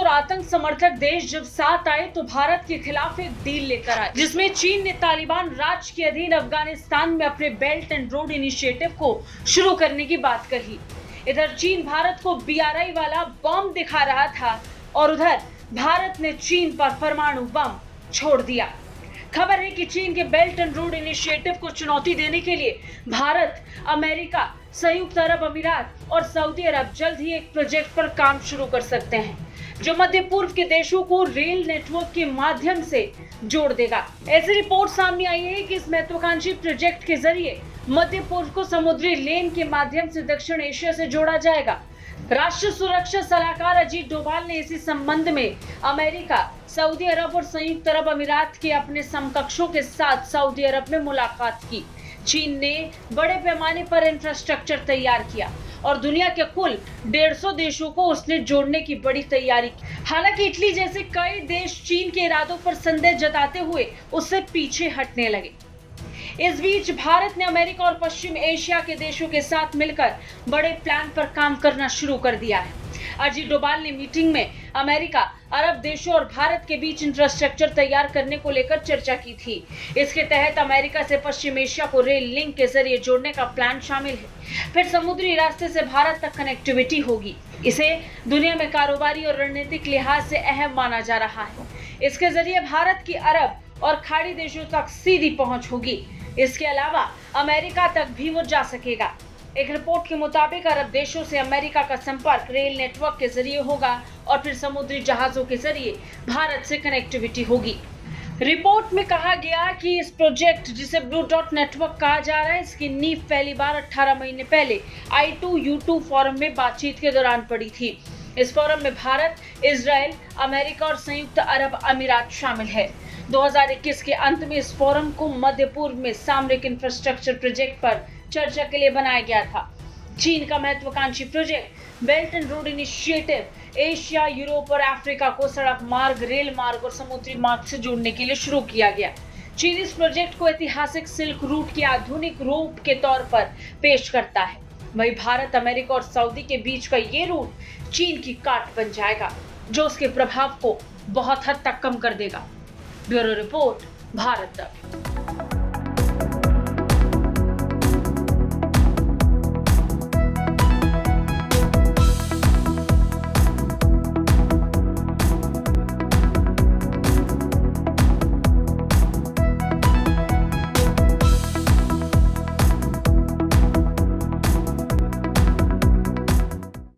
और आतंक समर्थक देश जब साथ आए तो भारत के खिलाफ एक डील लेकर आए, जिसमें चीन ने तालिबान राज के अधीन अफगानिस्तान में अपने बेल्ट एंड रोड इनिशिएटिव को शुरू करने की बात कही। इधर चीन भारत को BRI वाला बम दिखा रहा था और उधर भारत ने चीन पर परमाणु बम छोड़ दिया। खबर है कि चीन के बेल्ट एंड रोड इनिशिएटिव को चुनौती देने के लिए भारत, अमेरिका, संयुक्त अरब अमीरात और सऊदी अरब जल्द ही एक प्रोजेक्ट पर काम शुरू कर सकते हैं, जो मध्य पूर्व के देशों को रेल नेटवर्क के माध्यम से जोड़ देगा। ऐसी रिपोर्ट सामने आई है कि इस महत्वाकांक्षी प्रोजेक्ट के जरिए मध्य पूर्व को समुद्री लेन के माध्यम से दक्षिण एशिया से जोड़ा जाएगा। राष्ट्रीय सुरक्षा सलाहकार अजीत डोभाल ने इसी संबंध में अमेरिका, सऊदी अरब और संयुक्त अरब अमीरात के अपने समकक्षों के साथ सऊदी अरब में मुलाकात की। चीन ने बड़े पैमाने पर इंफ्रास्ट्रक्चर तैयार किया और दुनिया के कुल 150 देशों को उसने जोड़ने की बड़ी तैयारी की। हालांकि इटली जैसे कई देश चीन के इरादों पर संदेह जताते हुए उससे पीछे हटने लगे। इस बीच भारत ने अमेरिका और पश्चिम एशिया के देशों के साथ मिलकर बड़े प्लान पर काम करना शुरू कर दिया है। अजीत डोभाल ने मीटिंग में अमेरिका, अरब देशों और भारत के बीच इंफ्रास्ट्रक्चर तैयार करने को लेकर चर्चा की थी। इसके तहत अमेरिका से पश्चिम एशिया को रेल लिंक के जरिए जोड़ने का प्लान शामिल है। फिर समुद्री रास्ते से भारत तक कनेक्टिविटी होगी। इसे दुनिया में कारोबारी और रणनीतिक लिहाज से अहम माना जा रहा है। इसके जरिए भारत की अरब और खाड़ी देशों तक सीधी पहुंच होगी। इसके अलावा अमेरिका तक भी वो जा सकेगा। एक रिपोर्ट के मुताबिक अरब देशों से अमेरिका का संपर्क रेल नेटवर्क के जरिए होगा और फिर समुद्री जहाजों के जरिए भारत से कनेक्टिविटी होगी। रिपोर्ट में कहा गया कि इस प्रोजेक्ट, जिसे ब्लू डॉट नेटवर्क कहा जा रहा है, इसकी नींव पहली बार 18 महीने पहले I2U2 फोरम में बातचीत के दौरान पड़ी थी। इस फोरम में भारत, इजराइल, अमेरिका और संयुक्त अरब अमीरात शामिल है। 2021 के अंत में इस फोरम को मध्य पूर्व में सामरिक इंफ्रास्ट्रक्चर प्रोजेक्ट पर चर्चा के लिए बनाया गया था। चीन का महत्वाकांक्षी project belt and road initiative Asia, Europe और अफ्रीका को सड़क मार्ग, रेल मार्ग और समुद्री मार्ग से जोड़ने के लिए शुरू किया गया। चीन इस प्रोजेक्ट को ऐतिहासिक सिल्क रूट के आधुनिक रूप के तौर पर पेश करता है। वहीं भारत, अमेरिका और सऊदी के बीच का ये रूट चीन की काट बन जाएगा, जो उसके प्रभाव को बहुत हद तक कम कर देगा। ब्यूरो रिपोर्ट, भारत तक।